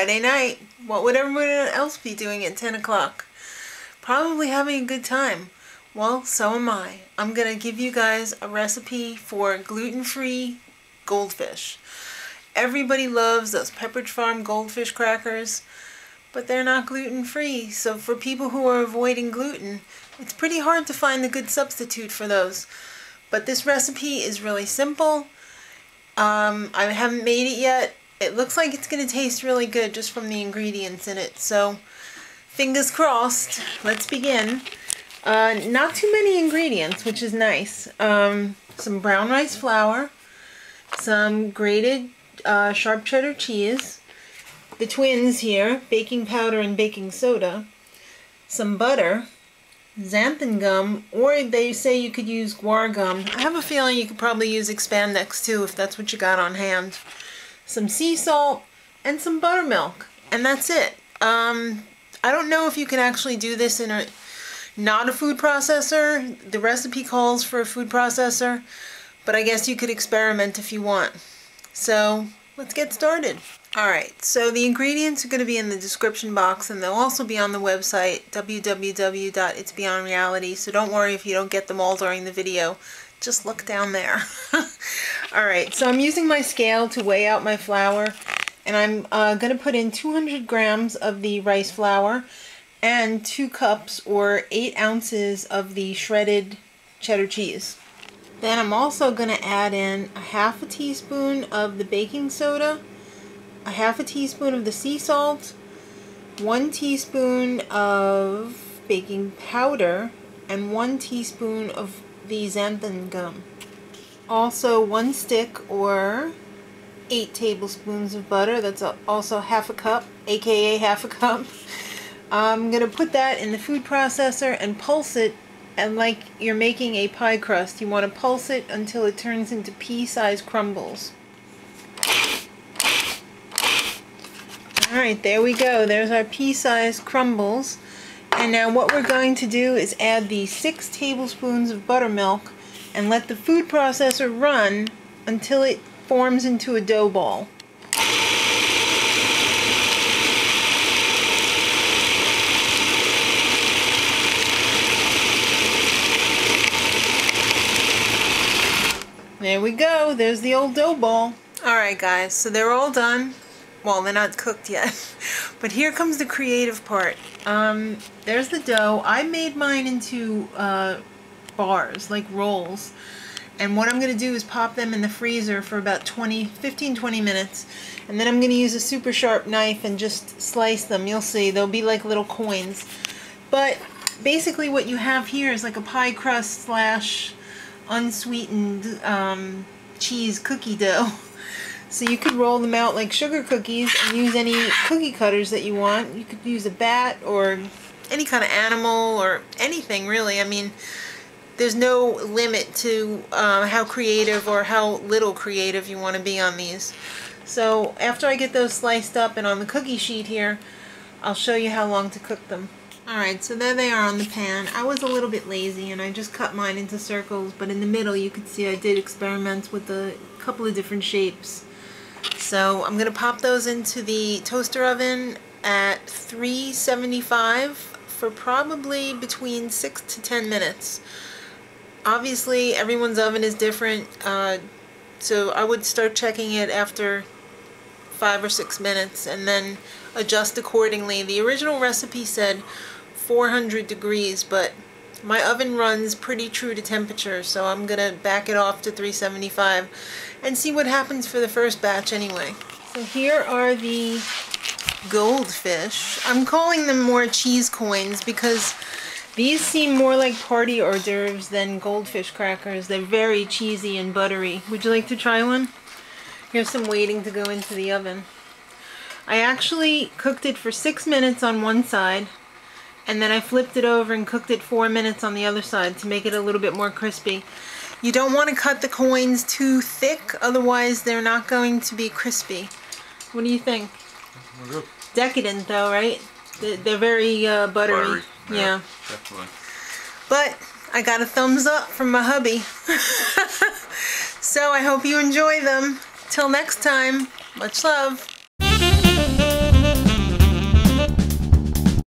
Friday night. What would everyone else be doing at 10 o'clock? Probably having a good time. Well, so am I. I'm going to give you guys a recipe for gluten-free goldfish. Everybody loves those Pepperidge Farm goldfish crackers, but they're not gluten-free. So for people who are avoiding gluten, it's pretty hard to find a good substitute for those. But this recipe is really simple. I haven't made it yet. It looks like it's going to taste really good just from the ingredients in it. So fingers crossed. Let's begin. Not too many ingredients, which is nice. Some brown rice flour, some grated sharp cheddar cheese, the twins here, baking powder and baking soda, some butter, xanthan gum, or they say you could use guar gum. I have a feeling you could probably use expandex too if that's what you got on hand. Some sea salt, and some buttermilk, and that's it. I don't know if you can actually do this in a not a food processor. The recipe calls for a food processor, but I guess you could experiment if you want. So let's get started. Alright, so the ingredients are going to be in the description box, and they'll also be on the website www.itsbeyondreality, so don't worry if you don't get them all during the video. Just look down there. Alright, so I'm using my scale to weigh out my flour, and I'm going to put in 200 grams of the rice flour and 2 cups or 8 ounces of the shredded cheddar cheese. Then I'm also going to add in a half a teaspoon of the baking soda, a half a teaspoon of the sea salt, 1 teaspoon of baking powder, and 1 teaspoon of the xanthan gum. Also 1 stick or 8 tablespoons of butter. That's also half a cup, aka half a cup. I'm going to put that in the food processor and pulse it, and like you're making a pie crust, you want to pulse it until it turns into pea-sized crumbles. Alright, there we go. There's our pea-sized crumbles. And now what we're going to do is add the 6 tablespoons of buttermilk and let the food processor run until it forms into a dough ball. There we go. There's the old dough ball. Alright guys, so they're all done. Well, they're not cooked yet. But here comes the creative part. There's the dough. I made mine into bars, like rolls. And what I'm going to do is pop them in the freezer for about 15-20 minutes. And then I'm going to use a super sharp knife and just slice them. You'll see, they'll be like little coins. But basically what you have here is like a pie crust slash unsweetened cheese cookie dough. So you could roll them out like sugar cookies and use any cookie cutters that you want. You could use a bat or any kind of animal or anything really. I mean, there's no limit to how creative or how little creative you want to be on these. So after I get those sliced up and on the cookie sheet here, I'll show you how long to cook them. Alright, so there they are on the pan. I was a little bit lazy and I just cut mine into circles, but in the middle you could see I did experiment with a couple of different shapes. So I'm going to pop those into the toaster oven at 375 for probably between 6 to 10 minutes. Obviously everyone's oven is different, so I would start checking it after 5 or 6 minutes and then adjust accordingly. The original recipe said 400 degrees, but my oven runs pretty true to temperature, so I'm going to back it off to 375 and see what happens for the first batch anyway. So here are the goldfish. I'm calling them more cheese coins because these seem more like party hors d'oeuvres than goldfish crackers. They're very cheesy and buttery. Would you like to try one? Here's some waiting to go into the oven. I actually cooked it for 6 minutes on one side, and then I flipped it over and cooked it 4 minutes on the other side to make it a little bit more crispy. You don't want to cut the coins too thick, otherwise they're not going to be crispy. What do you think? Good. Decadent though, right? They're very buttery. Yeah, definitely. But I got a thumbs up from my hubby. So I hope you enjoy them. Till next time, much love.